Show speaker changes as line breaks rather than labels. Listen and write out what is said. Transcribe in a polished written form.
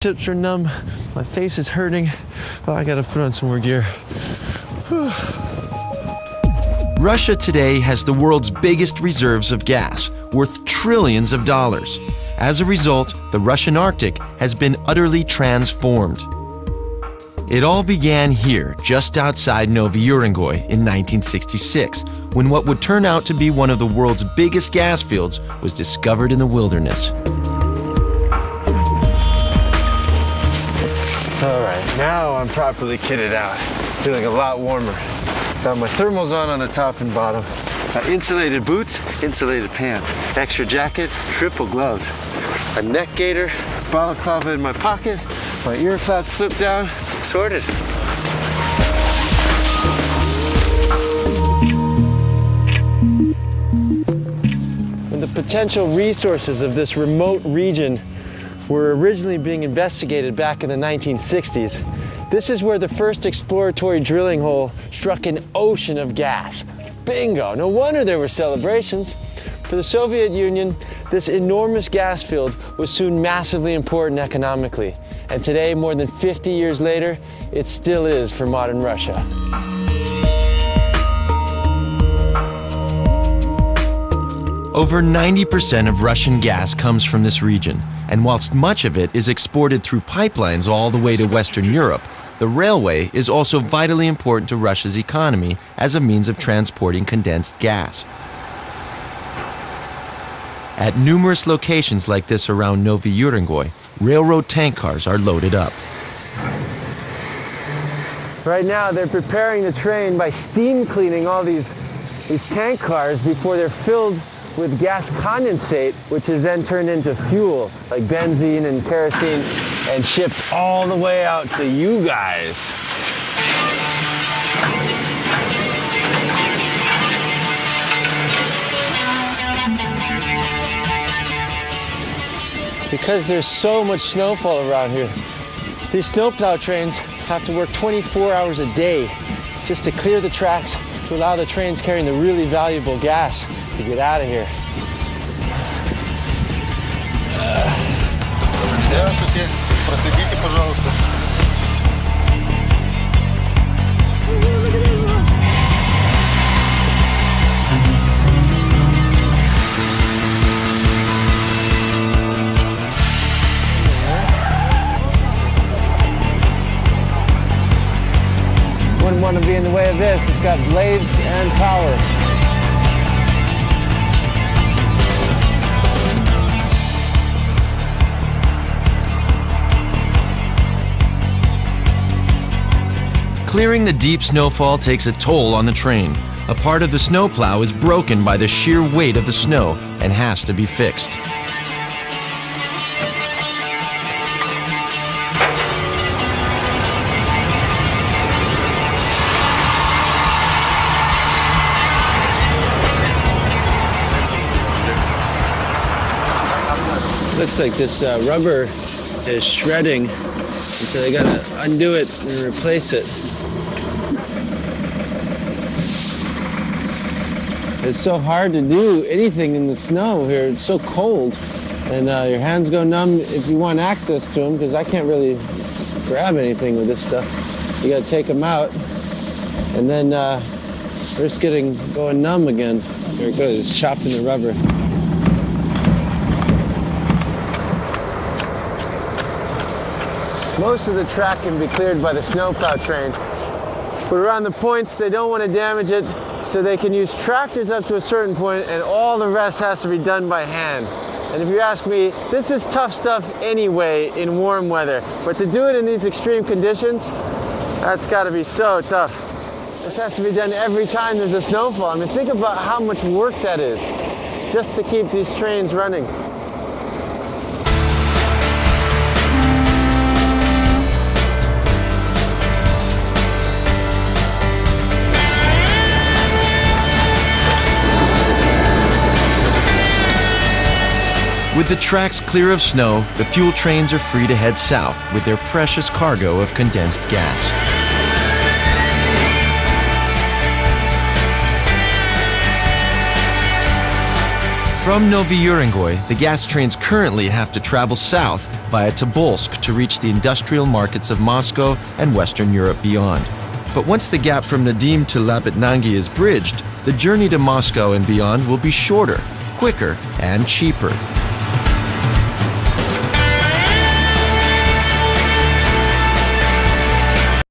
Tips are numb, my face is hurting. Oh, I gotta put on some more gear.
Russia today has the world's biggest reserves of gas, worth trillions of dollars. As a result, the Russian Arctic has been utterly transformed. It all began here, just outside Novy Urengoy in 1966, when what would turn out to be one of the world's biggest gas fields was discovered in the wilderness.
All right, now I'm properly kitted out. Feeling a lot warmer. Got my thermals on the top and bottom. Insulated boots, insulated pants, extra jacket, triple gloves, a neck gaiter, balaclava in my pocket, my ear flaps flipped down, sorted. When the potential resources of this remote region were originally being investigated back in the 1960s, this is where the first exploratory drilling hole struck an ocean of gas. Bingo! No wonder there were celebrations. For the Soviet Union, this enormous gas field was soon massively important economically. And today, more than 50 years later, it still is for modern Russia.
Over 90% of Russian gas comes from this region, and whilst much of it is exported through pipelines all the way to Western Europe, the railway is also vitally important to Russia's economy as a means of transporting condensed gas. At numerous locations like this around Novy Urengoy, railroad tank cars are loaded up.
Right now, they're preparing the train by steam cleaning all these tank cars before they're filled with gas condensate, which is then turned into fuel, like benzene and kerosene, and shipped all the way out to you guys. Because there's so much snowfall around here, these snowplow trains have to work 24 hours a day just to clear the tracks to allow the trains carrying the really valuable gas to get out of here.
Здравствуйте, проходите, пожалуйста.
Wouldn't want to be in the way of this. It's got blades and power.
Clearing the deep snowfall takes a toll on the train. A part of the snowplow is broken by the sheer weight of the snow and has to be fixed.
Looks like this rubber is shredding, and so they gotta undo it and replace it. It's so hard to do anything in the snow here. It's so cold, and your hands go numb if you want access to them, because I can't really grab anything with this stuff. You gotta take them out, and then risk going numb again. There it goes, it's chopping the rubber. Most of the track can be cleared by the snowplow train, but around the points they don't want to damage it, so they can use tractors up to a certain point, and all the rest has to be done by hand. And if you ask me, this is tough stuff anyway in warm weather, but to do it in these extreme conditions, that's got to be so tough. This has to be done every time there's a snowfall. I mean, think about how much work that is just to keep these trains running.
With the tracks clear of snow, the fuel trains are free to head south with their precious cargo of condensed gas. From Novy Urengoy, the gas trains currently have to travel south via Tobolsk to reach the industrial markets of Moscow and Western Europe beyond. But once the gap from Nadim to Lapitnangi is bridged, the journey to Moscow and beyond will be shorter, quicker, and cheaper.